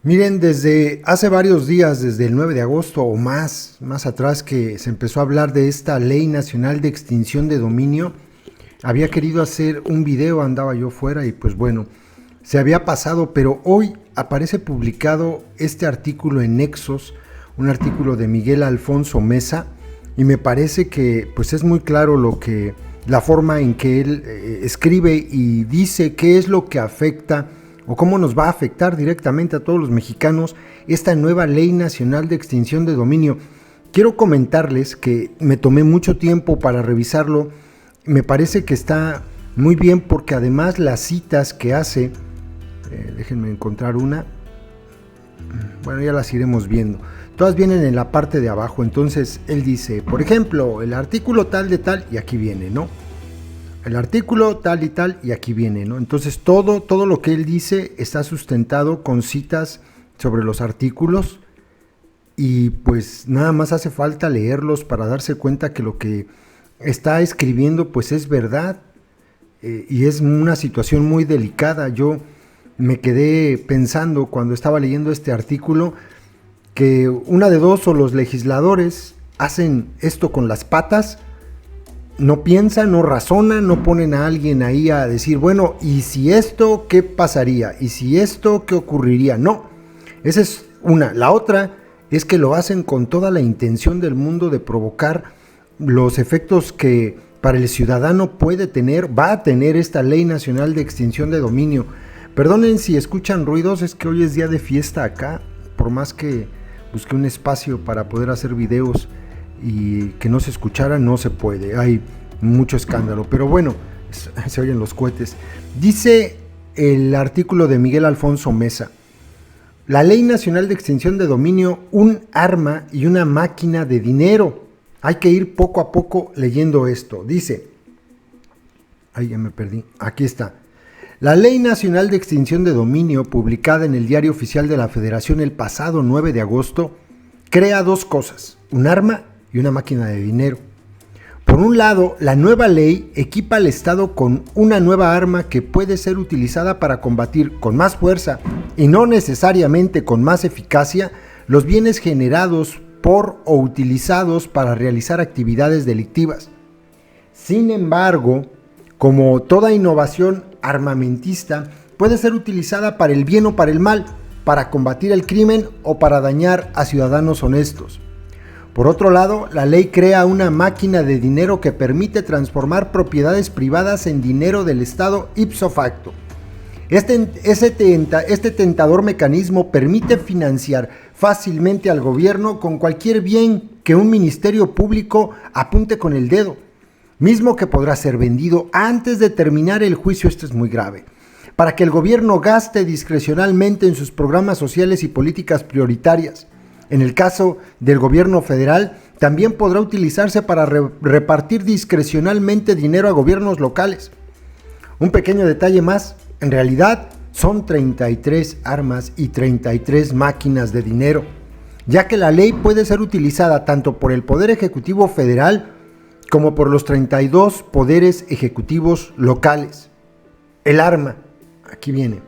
Miren, desde hace varios días, desde el 9 de agosto o más atrás que se empezó a hablar de esta Ley Nacional de Extinción de Dominio, había querido hacer un video, andaba yo fuera y pues bueno, se había pasado, pero hoy aparece publicado este artículo en Nexos, un artículo de Miguel Alfonso Mesa, y me parece que pues es muy claro la forma en que él escribe y dice qué es lo que afecta o cómo nos va a afectar directamente a todos los mexicanos esta nueva Ley Nacional de Extinción de Dominio. Quiero comentarles que me tomé mucho tiempo para revisarlo, me parece que está muy bien porque además las citas que hace, déjenme encontrar una, bueno, ya las iremos viendo, todas vienen en la parte de abajo. Entonces él dice, por ejemplo, el artículo tal de tal, y aquí viene, ¿no? El artículo tal y tal, y aquí viene, ¿no? Entonces todo lo que él dice está sustentado con citas sobre los artículos y pues nada más hace falta leerlos para darse cuenta que lo que está escribiendo pues es verdad, y es una situación muy delicada. Yo me quedé pensando cuando estaba leyendo este artículo que una de dos, o los legisladores hacen esto con las patas, no piensan, no razonan, no ponen a alguien ahí a decir, bueno, ¿y si esto qué pasaría? ¿Y si esto qué ocurriría? No, esa es una. La otra es que lo hacen con toda la intención del mundo de provocar los efectos que para el ciudadano va a tener esta Ley Nacional de Extinción de Dominio. Perdonen si escuchan ruidos, es que hoy es día de fiesta acá, por más que busqué un espacio para poder hacer videos y que no se escuchara, no se puede, hay mucho escándalo, pero bueno, se oyen los cohetes. Dice el artículo de Miguel Alfonso Mesa: la Ley Nacional de Extinción de Dominio, un arma y una máquina de dinero. Hay que ir poco a poco leyendo esto. Dice, ay, ya me perdí, aquí está. La Ley Nacional de Extinción de Dominio, publicada en el Diario Oficial de la Federación el pasado 9 de agosto, crea dos cosas, un arma y una máquina de dinero. Por un lado, la nueva ley equipa al Estado con una nueva arma que puede ser utilizada para combatir con más fuerza y no necesariamente con más eficacia los bienes generados por o utilizados para realizar actividades delictivas. Sin embargo, como toda innovación armamentista, puede ser utilizada para el bien o para el mal, para combatir el crimen o para dañar a ciudadanos honestos. Por otro lado, la ley crea una máquina de dinero que permite transformar propiedades privadas en dinero del Estado ipso facto. Este tentador mecanismo permite financiar fácilmente al gobierno con cualquier bien que un ministerio público apunte con el dedo, mismo que podrá ser vendido antes de terminar el juicio. Esto es muy grave, para que el gobierno gaste discrecionalmente en sus programas sociales y políticas prioritarias. En el caso del gobierno federal, también podrá utilizarse para repartir discrecionalmente dinero a gobiernos locales. Un pequeño detalle más, en realidad son 33 armas y 33 máquinas de dinero, ya que la ley puede ser utilizada tanto por el Poder Ejecutivo Federal como por los 32 poderes ejecutivos locales. El arma, aquí viene.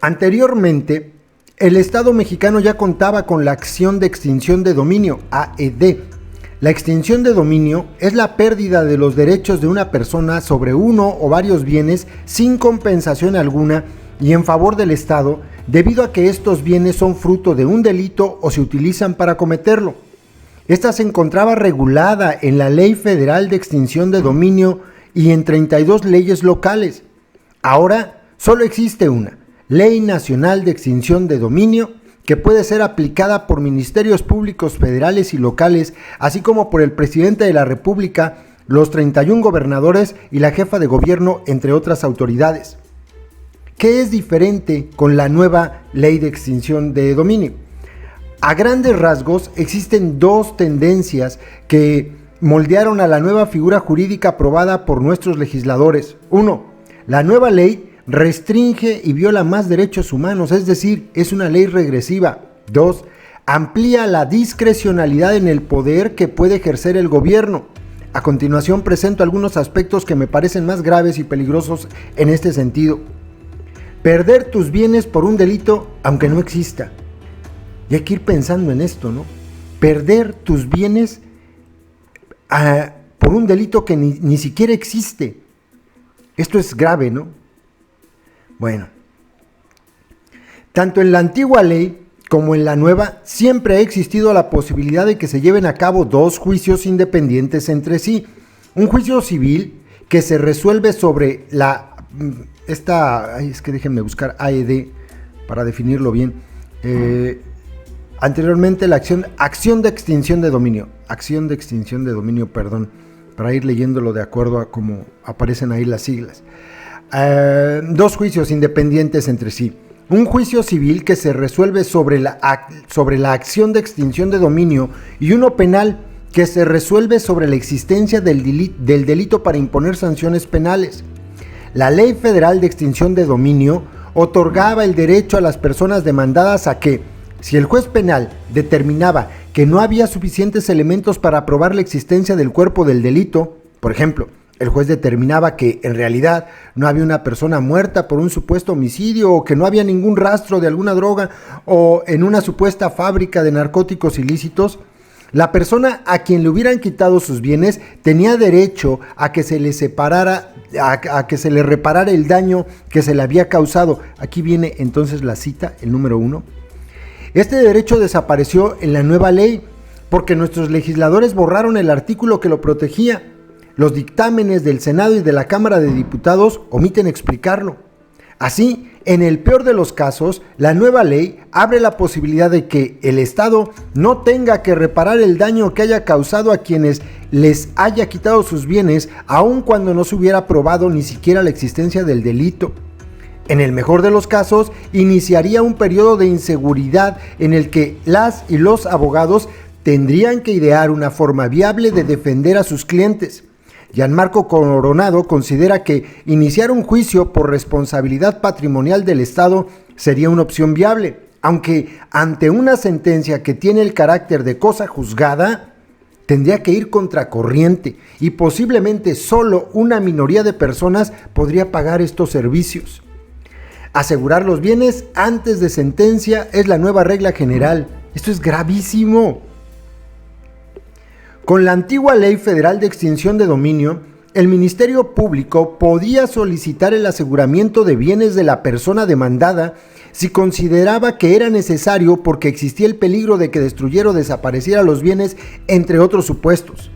Anteriormente, el Estado mexicano ya contaba con la acción de extinción de dominio, AED. La extinción de dominio es la pérdida de los derechos de una persona sobre uno o varios bienes sin compensación alguna y en favor del Estado, debido a que estos bienes son fruto de un delito o se utilizan para cometerlo. Esta se encontraba regulada en la Ley Federal de Extinción de Dominio y en 32 leyes locales. Ahora solo existe una, Ley Nacional de Extinción de Dominio, que puede ser aplicada por ministerios públicos federales y locales, así como por el presidente de la República, los 31 gobernadores y la jefa de gobierno, entre otras autoridades. ¿Qué es diferente con la nueva Ley de Extinción de Dominio? A grandes rasgos, existen dos tendencias que moldearon a la nueva figura jurídica aprobada por nuestros legisladores. Uno, la nueva ley restringe y viola más derechos humanos, es decir, es una ley regresiva. 2. Amplía la discrecionalidad en el poder que puede ejercer el gobierno. A continuación presento algunos aspectos que me parecen más graves y peligrosos en este sentido. Perder tus bienes por un delito aunque no exista. Y hay que ir pensando en esto, ¿no? Perder tus bienes por un delito que ni siquiera existe. Esto es grave, ¿no? Bueno, tanto en la antigua ley como en la nueva, siempre ha existido la posibilidad de que se lleven a cabo dos juicios independientes entre sí. Un juicio civil que se resuelve sobre es que déjenme buscar AED para definirlo bien. Anteriormente la acción de extinción de dominio, para ir leyéndolo de acuerdo a cómo aparecen ahí las siglas. Dos juicios independientes entre sí. Un juicio civil que se resuelve sobre la acción de extinción de dominio y uno penal que se resuelve sobre la existencia del delito para imponer sanciones penales. La Ley Federal de Extinción de Dominio otorgaba el derecho a las personas demandadas a que, si el juez penal determinaba que no había suficientes elementos para probar la existencia del cuerpo del delito, por ejemplo, el juez determinaba que en realidad no había una persona muerta por un supuesto homicidio o que no había ningún rastro de alguna droga o en una supuesta fábrica de narcóticos ilícitos, la persona a quien le hubieran quitado sus bienes tenía derecho a que se le a que se le reparara el daño que se le había causado. Aquí viene entonces la cita, el número 1. Este derecho desapareció en la nueva ley porque nuestros legisladores borraron el artículo que lo protegía. Los dictámenes del Senado y de la Cámara de Diputados omiten explicarlo. Así, en el peor de los casos, la nueva ley abre la posibilidad de que el Estado no tenga que reparar el daño que haya causado a quienes les haya quitado sus bienes, aun cuando no se hubiera probado ni siquiera la existencia del delito. En el mejor de los casos, iniciaría un periodo de inseguridad en el que las y los abogados tendrían que idear una forma viable de defender a sus clientes. Gianmarco Coronado considera que iniciar un juicio por responsabilidad patrimonial del Estado sería una opción viable, aunque ante una sentencia que tiene el carácter de cosa juzgada, tendría que ir contracorriente y posiblemente solo una minoría de personas podría pagar estos servicios. Asegurar los bienes antes de sentencia es la nueva regla general. Esto es gravísimo. Con la antigua Ley Federal de Extinción de Dominio, el Ministerio Público podía solicitar el aseguramiento de bienes de la persona demandada si consideraba que era necesario porque existía el peligro de que destruyera o desapareciera los bienes, entre otros supuestos.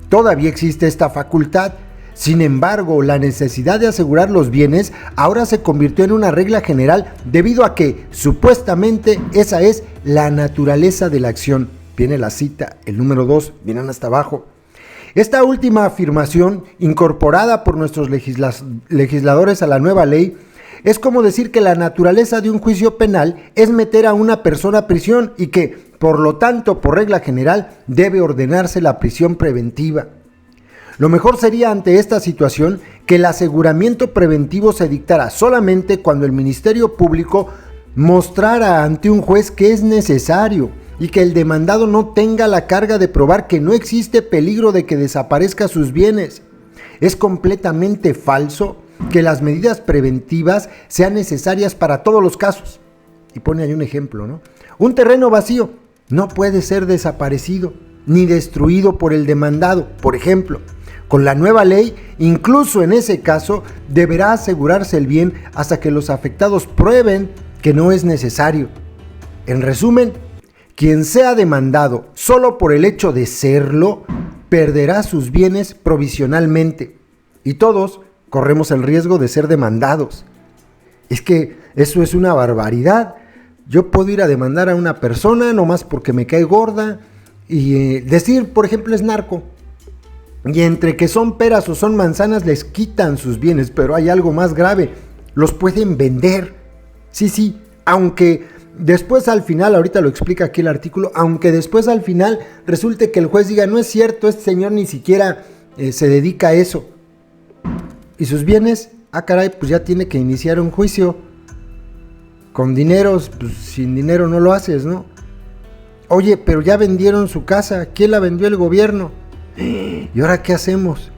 Todavía existe esta facultad. Sin embargo, la necesidad de asegurar los bienes ahora se convirtió en una regla general debido a que, supuestamente, esa es la naturaleza de la acción. Viene la cita, el número 2, vienen hasta abajo. Esta última afirmación, incorporada por nuestros legisladores a la nueva ley, es como decir que la naturaleza de un juicio penal es meter a una persona a prisión y que, por lo tanto, por regla general, debe ordenarse la prisión preventiva. Lo mejor sería ante esta situación que el aseguramiento preventivo se dictara solamente cuando el Ministerio Público mostrara ante un juez que es necesario y que el demandado no tenga la carga de probar que no existe peligro de que desaparezca sus bienes. Es completamente falso que las medidas preventivas sean necesarias para todos los casos. Y pone ahí un ejemplo, ¿no? Un terreno vacío no puede ser desaparecido ni destruido por el demandado. Por ejemplo, con la nueva ley, incluso en ese caso, deberá asegurarse el bien hasta que los afectados prueben que no es necesario. En resumen, quien sea demandado solo por el hecho de serlo, perderá sus bienes provisionalmente. Y todos corremos el riesgo de ser demandados. Es que eso es una barbaridad. Yo puedo ir a demandar a una persona nomás porque me cae gorda y decir, por ejemplo, es narco. Y entre que son peras o son manzanas les quitan sus bienes, pero hay algo más grave, los pueden vender. Sí, aunque después al final, ahorita lo explica aquí el artículo, aunque después al final resulte que el juez diga, no es cierto, este señor ni siquiera se dedica a eso. Y sus bienes, caray, pues ya tiene que iniciar un juicio. Con dinero, pues sin dinero no lo haces, ¿no? Oye, pero ya vendieron su casa, ¿quién la vendió? El gobierno. ¿Y ahora qué hacemos?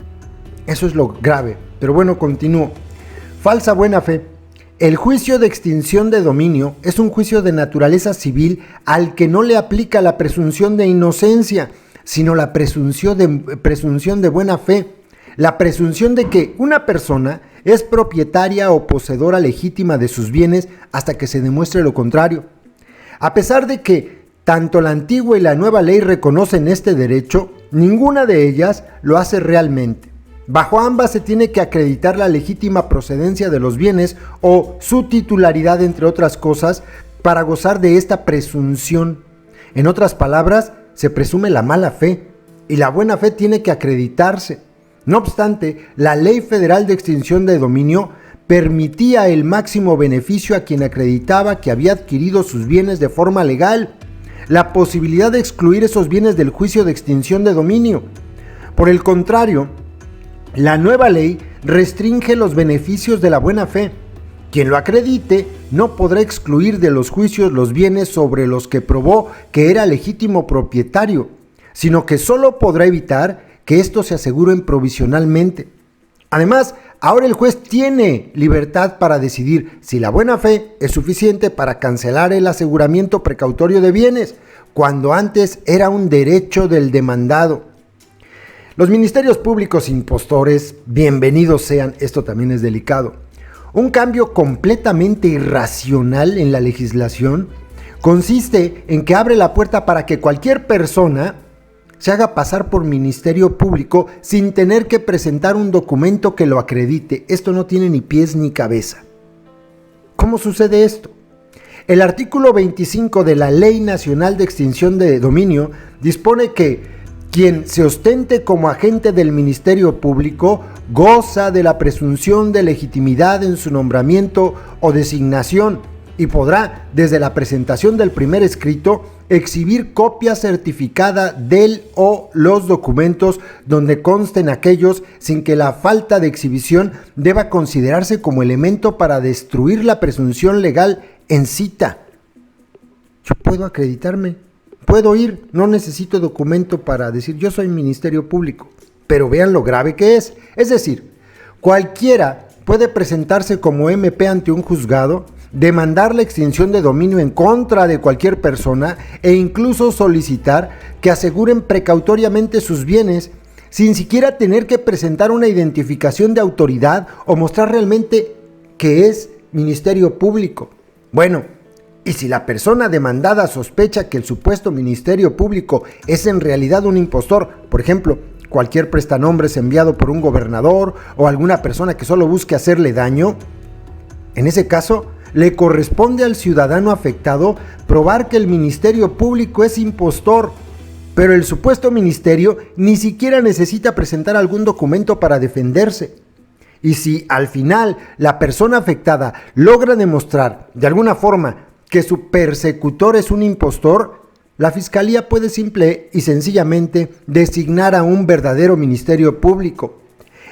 Eso es lo grave. Pero bueno, continúo. Falsa buena fe. El juicio de extinción de dominio es un juicio de naturaleza civil al que no le aplica la presunción de inocencia, sino la presunción de buena fe, la presunción de que una persona es propietaria o poseedora legítima de sus bienes hasta que se demuestre lo contrario. A pesar de que tanto la antigua y la nueva ley reconocen este derecho, ninguna de ellas lo hace realmente. Bajo ambas se tiene que acreditar la legítima procedencia de los bienes o su titularidad, entre otras cosas, para gozar de esta presunción. En otras palabras, se presume la mala fe y la buena fe tiene que acreditarse. No obstante, la Ley Federal de Extinción de Dominio permitía el máximo beneficio a quien acreditaba que había adquirido sus bienes de forma legal, la posibilidad de excluir esos bienes del juicio de extinción de dominio. Por el contrario, la nueva ley restringe los beneficios de la buena fe. Quien lo acredite no podrá excluir de los juicios los bienes sobre los que probó que era legítimo propietario, sino que solo podrá evitar que estos se aseguren provisionalmente. Además, ahora el juez tiene libertad para decidir si la buena fe es suficiente para cancelar el aseguramiento precautorio de bienes, cuando antes era un derecho del demandado. Los ministerios públicos impostores, bienvenidos sean, esto también es delicado. Un cambio completamente irracional en la legislación consiste en que abre la puerta para que cualquier persona se haga pasar por ministerio público sin tener que presentar un documento que lo acredite. Esto no tiene ni pies ni cabeza. ¿Cómo sucede esto? El artículo 25 de la Ley Nacional de Extinción de Dominio dispone que quien se ostente como agente del Ministerio Público goza de la presunción de legitimidad en su nombramiento o designación y podrá, desde la presentación del primer escrito, exhibir copia certificada del o los documentos donde consten aquellos sin que la falta de exhibición deba considerarse como elemento para destruir la presunción legal en cita. Yo puedo acreditarme. Puedo ir, no necesito documento para decir yo soy Ministerio Público, pero vean lo grave que es. Es decir, cualquiera puede presentarse como MP ante un juzgado, demandar la extinción de dominio en contra de cualquier persona e incluso solicitar que aseguren precautoriamente sus bienes sin siquiera tener que presentar una identificación de autoridad o mostrar realmente que es Ministerio Público. Bueno, y si la persona demandada sospecha que el supuesto Ministerio Público es en realidad un impostor, por ejemplo, cualquier prestanombres enviado por un gobernador o alguna persona que solo busque hacerle daño, en ese caso le corresponde al ciudadano afectado probar que el Ministerio Público es impostor, pero el supuesto ministerio ni siquiera necesita presentar algún documento para defenderse. Y si al final la persona afectada logra demostrar de alguna forma que su persecutor es un impostor, la Fiscalía puede simple y sencillamente designar a un verdadero Ministerio Público.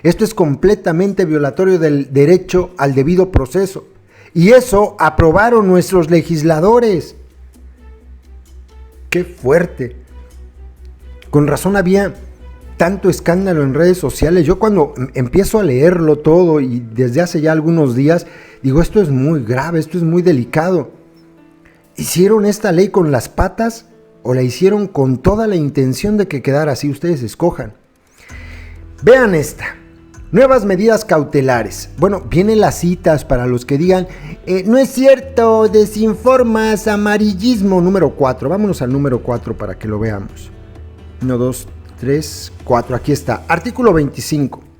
Esto es completamente violatorio del derecho al debido proceso. Y eso aprobaron nuestros legisladores. ¡Qué fuerte! Con razón había tanto escándalo en redes sociales. Yo cuando empiezo a leerlo todo y desde hace ya algunos días, digo, esto es muy grave, esto es muy delicado. ¿Hicieron esta ley con las patas o la hicieron con toda la intención de que quedara así? Ustedes escojan. Vean esta. Nuevas medidas cautelares. Bueno, vienen las citas para los que digan, no es cierto, desinformas, amarillismo. Número 4. Vámonos al número 4 para que lo veamos. 1, 2, 3, 4. Aquí está. Artículo 25.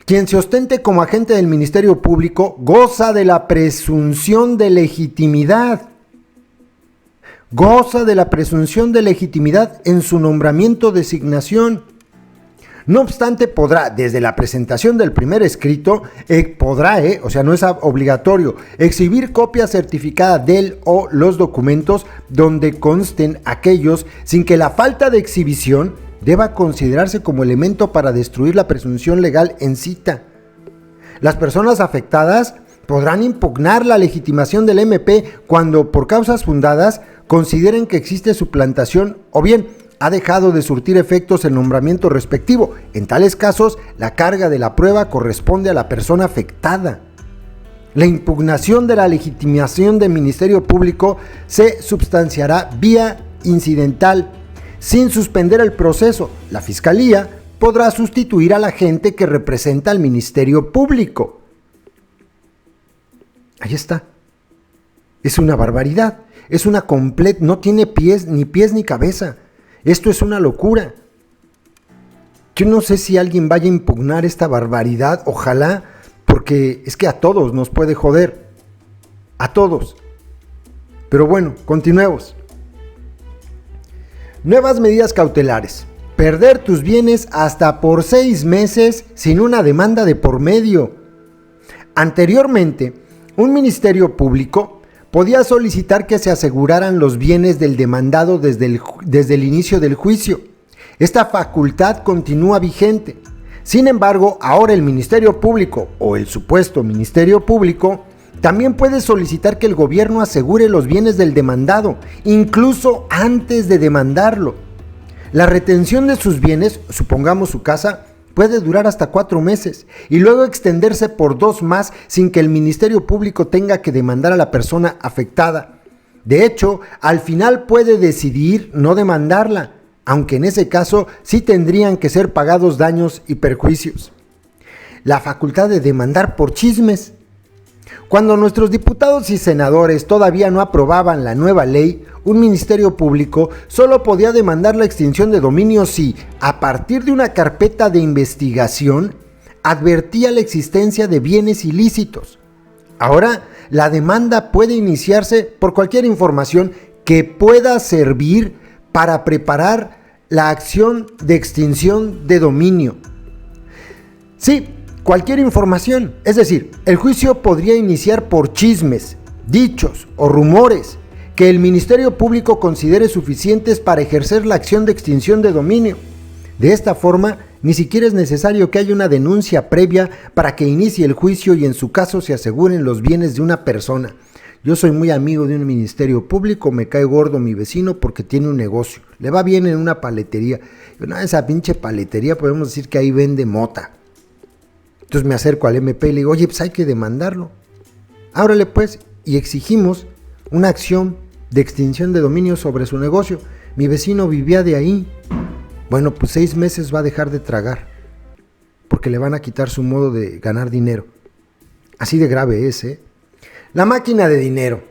Quien se ostente como agente del Ministerio Público goza de la presunción de legitimidad. Goza de la presunción de legitimidad en su nombramiento o designación. No obstante, podrá, desde la presentación del primer escrito, o sea, no es obligatorio, exhibir copia certificada del o los documentos donde consten aquellos sin que la falta de exhibición deba considerarse como elemento para destruir la presunción legal en cita. Las personas afectadas podrán impugnar la legitimación del MP cuando, por causas fundadas, consideren que existe suplantación o bien ha dejado de surtir efectos el nombramiento respectivo. En tales casos, la carga de la prueba corresponde a la persona afectada. La impugnación de la legitimación del Ministerio Público se substanciará vía incidental, sin suspender el proceso. La Fiscalía podrá sustituir a la gente que representa al Ministerio Público. Ahí está. Es una barbaridad. Es una completa, no tiene pies ni cabeza. Esto es una locura. Yo no sé si alguien vaya a impugnar esta barbaridad. Ojalá, porque es que a todos nos puede joder. A todos. Pero bueno, continuemos. Nuevas medidas cautelares. Perder tus bienes hasta por 6 meses sin una demanda de por medio. Anteriormente, un ministerio público podía solicitar que se aseguraran los bienes del demandado desde el inicio del juicio. Esta facultad continúa vigente. Sin embargo, ahora el Ministerio Público o el supuesto Ministerio Público también puede solicitar que el gobierno asegure los bienes del demandado, incluso antes de demandarlo. La retención de sus bienes, supongamos su casa, puede durar hasta 4 meses y luego extenderse por 2 más sin que el Ministerio Público tenga que demandar a la persona afectada. De hecho, al final puede decidir no demandarla, aunque en ese caso sí tendrían que ser pagados daños y perjuicios. La facultad de demandar por chismes. Cuando nuestros diputados y senadores todavía no aprobaban la nueva ley, un ministerio público solo podía demandar la extinción de dominio si, a partir de una carpeta de investigación, advertía la existencia de bienes ilícitos. Ahora, la demanda puede iniciarse por cualquier información que pueda servir para preparar la acción de extinción de dominio. Sí, cualquier información, es decir, el juicio podría iniciar por chismes, dichos o rumores que el Ministerio Público considere suficientes para ejercer la acción de extinción de dominio. De esta forma, ni siquiera es necesario que haya una denuncia previa para que inicie el juicio y en su caso se aseguren los bienes de una persona. Yo soy muy amigo de un ministerio público, me cae gordo mi vecino porque tiene un negocio, le va bien en una paletería. Esa pinche paletería podemos decir que ahí vende mota. Entonces me acerco al MP y le digo, oye, pues hay que demandarlo. Ábrale pues, y exigimos una acción de extinción de dominio sobre su negocio. Mi vecino vivía de ahí. Bueno, pues 6 meses va a dejar de tragar, porque le van a quitar su modo de ganar dinero. Así de grave es, ¿eh? La máquina de dinero.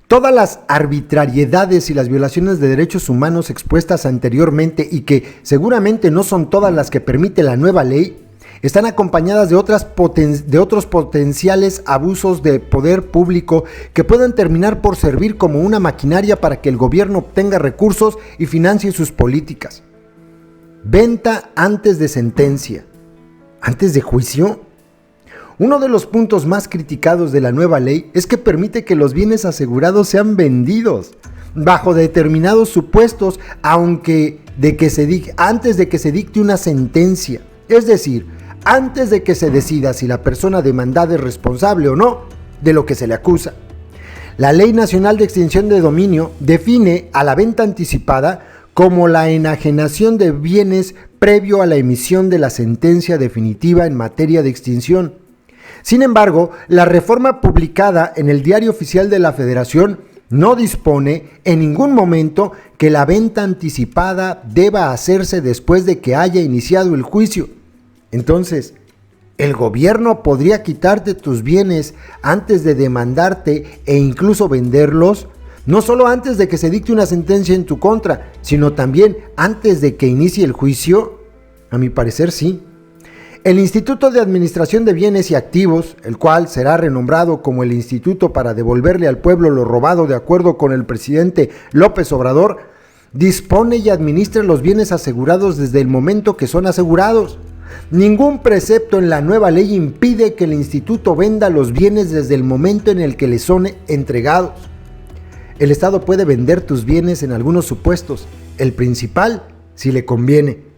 Todas las arbitrariedades y las violaciones de derechos humanos expuestas anteriormente y que seguramente no son todas las que permite la nueva ley, están acompañadas de otros potenciales abusos de poder público que puedan terminar por servir como una maquinaria para que el gobierno obtenga recursos y financie sus políticas. Venta antes de sentencia, antes de juicio. Uno de los puntos más criticados de la nueva ley es que permite que los bienes asegurados sean vendidos bajo determinados supuestos, antes de que se dicte una sentencia. Es decir, antes de que se decida si la persona demandada es responsable o no de lo que se le acusa. La Ley Nacional de Extinción de Dominio define a la venta anticipada como la enajenación de bienes previo a la emisión de la sentencia definitiva en materia de extinción. Sin embargo, la reforma publicada en el Diario Oficial de la Federación no dispone en ningún momento que la venta anticipada deba hacerse después de que haya iniciado el juicio. Entonces, el gobierno podría quitarte tus bienes antes de demandarte e incluso venderlos, no solo antes de que se dicte una sentencia en tu contra, sino también antes de que inicie el juicio. A mi parecer, sí. El Instituto de Administración de Bienes y Activos, el cual será renombrado como el Instituto para devolverle al pueblo lo robado de acuerdo con el presidente López Obrador, dispone y administra los bienes asegurados desde el momento que son asegurados. Ningún precepto en la nueva ley impide que el instituto venda los bienes desde el momento en el que les son entregados. El Estado puede vender tus bienes en algunos supuestos, el principal si le conviene.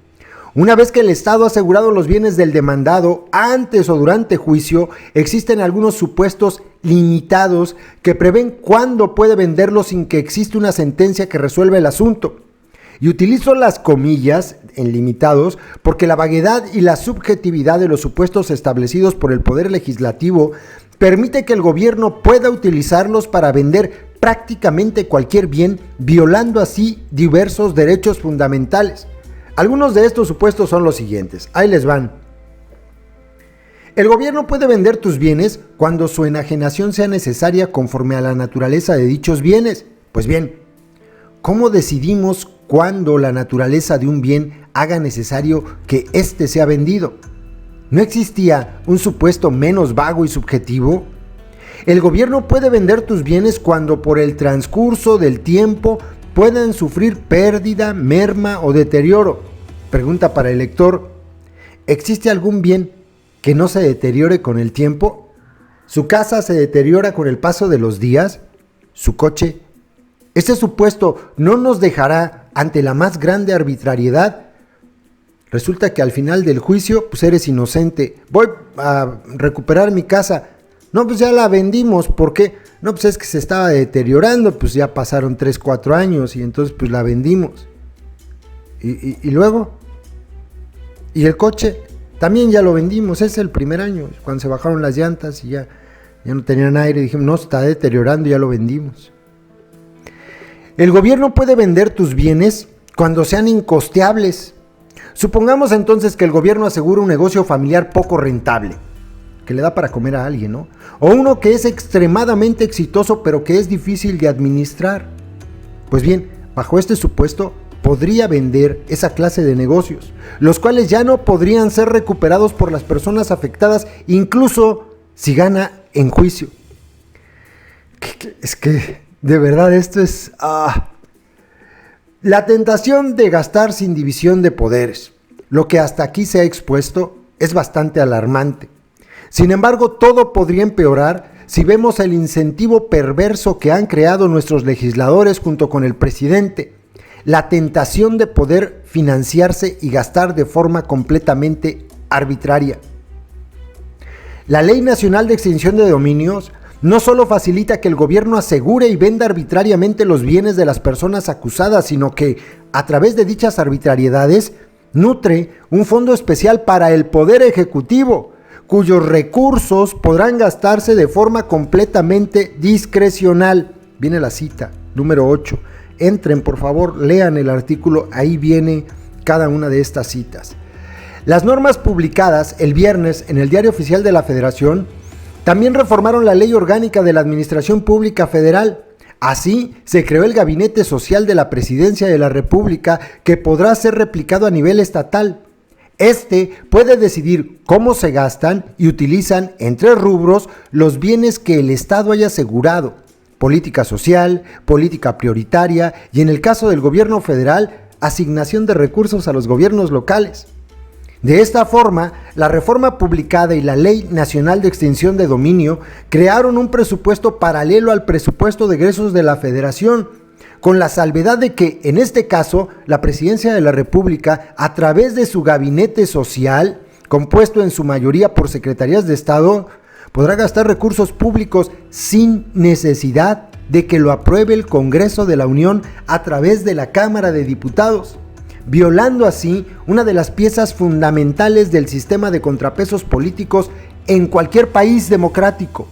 Una vez que el Estado ha asegurado los bienes del demandado antes o durante juicio, existen algunos supuestos limitados que prevén cuándo puede venderlos sin que exista una sentencia que resuelva el asunto. Y utilizo las comillas en limitados porque la vaguedad y la subjetividad de los supuestos establecidos por el Poder Legislativo permite que el gobierno pueda utilizarlos para vender prácticamente cualquier bien, violando así diversos derechos fundamentales. Algunos de estos supuestos son los siguientes. Ahí les van. El gobierno puede vender tus bienes cuando su enajenación sea necesaria conforme a la naturaleza de dichos bienes. Pues bien, ¿cómo decidimos cuándo la naturaleza de un bien haga necesario que éste sea vendido? ¿No existía un supuesto menos vago y subjetivo? El gobierno puede vender tus bienes cuando por el transcurso del tiempo puedan sufrir pérdida, merma o deterioro. Pregunta para el lector: ¿existe algún bien que no se deteriore con el tiempo? ¿Su casa se deteriora con el paso de los días? ¿Su coche? Este supuesto no nos dejará ante la más grande arbitrariedad. Resulta que al final del juicio, pues eres inocente. Voy a recuperar mi casa. No, pues ya la vendimos. ¿Por qué? No, pues es que se estaba deteriorando. Pues ya pasaron 3, 4 años y entonces pues la vendimos. ¿Y luego? ¿Y el coche? También ya lo vendimos. Es el primer año, cuando se bajaron las llantas y ya no tenían aire. Dijimos, no, se está deteriorando, ya lo vendimos. El gobierno puede vender tus bienes cuando sean incosteables. Supongamos entonces que el gobierno asegura un negocio familiar poco rentable, que le da para comer a alguien, ¿no? O uno que es extremadamente exitoso pero que es difícil de administrar. Pues bien, bajo este supuesto, podría vender esa clase de negocios, los cuales ya no podrían ser recuperados por las personas afectadas, incluso si gana en juicio. Es que, de verdad, esto es... La tentación de gastar sin división de poderes, lo que hasta aquí se ha expuesto, es bastante alarmante. Sin embargo, todo podría empeorar si vemos el incentivo perverso que han creado nuestros legisladores junto con el presidente, la tentación de poder financiarse y gastar de forma completamente arbitraria. La Ley Nacional de Extinción de Dominios no solo facilita que el gobierno asegure y venda arbitrariamente los bienes de las personas acusadas, sino que, a través de dichas arbitrariedades, nutre un fondo especial para el Poder Ejecutivo, cuyos recursos podrán gastarse de forma completamente discrecional. Viene la cita, número 8. Entren, por favor, lean el artículo, ahí viene cada una de estas citas. Las normas publicadas el viernes en el Diario Oficial de la Federación también reformaron la Ley Orgánica de la Administración Pública Federal. Así, se creó el Gabinete Social de la Presidencia de la República, que podrá ser replicado a nivel estatal. Este puede decidir cómo se gastan y utilizan en 3 rubros los bienes que el Estado haya asegurado: política social, política prioritaria y, en el caso del gobierno federal, asignación de recursos a los gobiernos locales. De esta forma, la reforma publicada y la Ley Nacional de Extinción de Dominio crearon un presupuesto paralelo al presupuesto de egresos de la Federación, con la salvedad de que, en este caso, la Presidencia de la República, a través de su gabinete social, compuesto en su mayoría por secretarías de Estado, podrá gastar recursos públicos sin necesidad de que lo apruebe el Congreso de la Unión a través de la Cámara de Diputados, violando así una de las piezas fundamentales del sistema de contrapesos políticos en cualquier país democrático.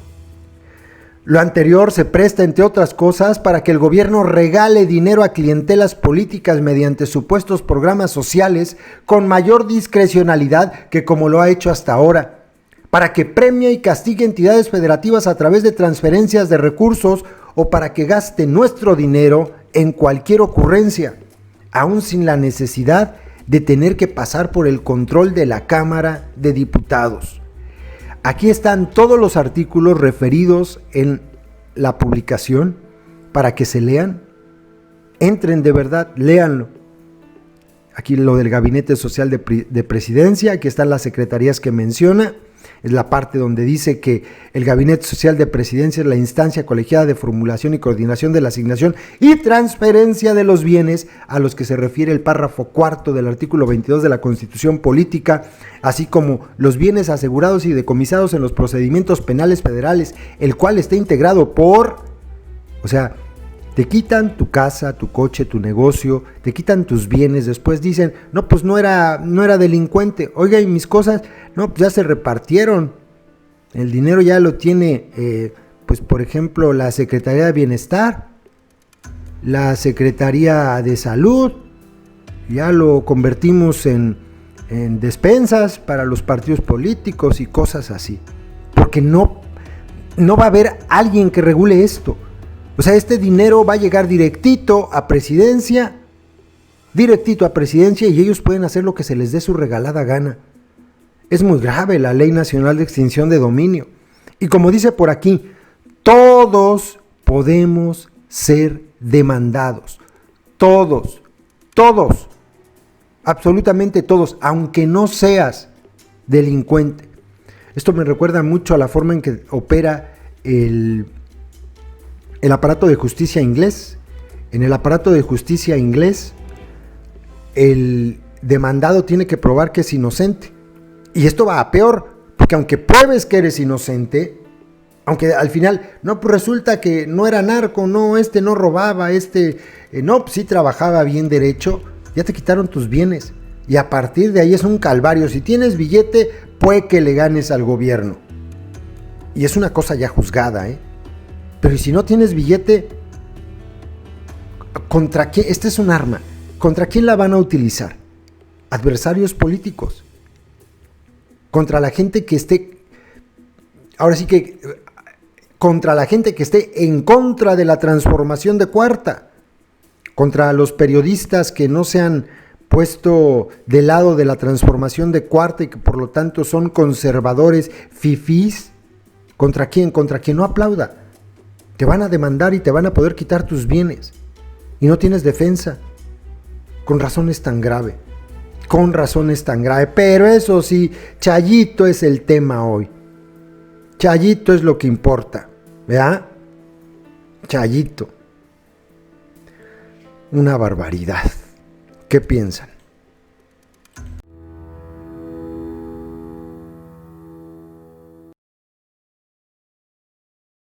Lo anterior se presta, entre otras cosas, para que el gobierno regale dinero a clientelas políticas mediante supuestos programas sociales con mayor discrecionalidad que como lo ha hecho hasta ahora, para que premie y castigue entidades federativas a través de transferencias de recursos o para que gaste nuestro dinero en cualquier ocurrencia, aún sin la necesidad de tener que pasar por el control de la Cámara de Diputados. Aquí están todos los artículos referidos en la publicación para que se lean. Entren, de verdad, léanlo. Aquí lo del Gabinete Social de Presidencia, aquí están las secretarías que menciona. Es la parte donde dice que el Gabinete Social de Presidencia es la instancia colegiada de formulación y coordinación de la asignación y transferencia de los bienes a los que se refiere el párrafo 4 del artículo 22 de la Constitución Política, así como los bienes asegurados y decomisados en los procedimientos penales federales, el cual está integrado por, Te quitan tu casa, tu coche, tu negocio, te quitan tus bienes, después dicen, no, pues no era delincuente. Oiga, ¿y mis cosas? No, pues ya se repartieron. El dinero ya lo tiene, pues por ejemplo, la Secretaría de Bienestar, la Secretaría de Salud, ya lo convertimos en despensas para los partidos políticos y cosas así. Porque no va a haber alguien que regule esto. O sea, este dinero va a llegar directito a presidencia y ellos pueden hacer lo que se les dé su regalada gana. Es muy grave la Ley Nacional de Extinción de Dominio. Y como dice por aquí, todos podemos ser demandados. Todos, absolutamente todos, aunque no seas delincuente. Esto me recuerda mucho a la forma en que opera el aparato de justicia inglés. En el aparato de justicia inglés, el demandado tiene que probar que es inocente. Y esto va a peor, porque aunque pruebes que eres inocente, aunque al final, no, pues resulta que no era narco, no, no robaba, no, pues sí trabajaba bien derecho, ya te quitaron tus bienes. Y a partir de ahí es un calvario. Si tienes billete, puede que le ganes al gobierno. Y es una cosa ya juzgada, Pero si no tienes billete, ¿contra quién? Este es un arma. ¿Contra quién la van a utilizar? Adversarios políticos. Contra la gente que esté, ahora sí que, contra la gente que esté en contra de la transformación de Cuarta. Contra los periodistas que no se han puesto del lado de la transformación de Cuarta y que por lo tanto son conservadores, fifís. ¿Contra quién? Contra quien no aplauda. Te van a demandar y te van a poder quitar tus bienes. Y no tienes defensa. Con razón es tan grave. Pero eso sí, Chayito es el tema hoy. Chayito es lo que importa. ¿Verdad? Chayito. Una barbaridad. ¿Qué piensan?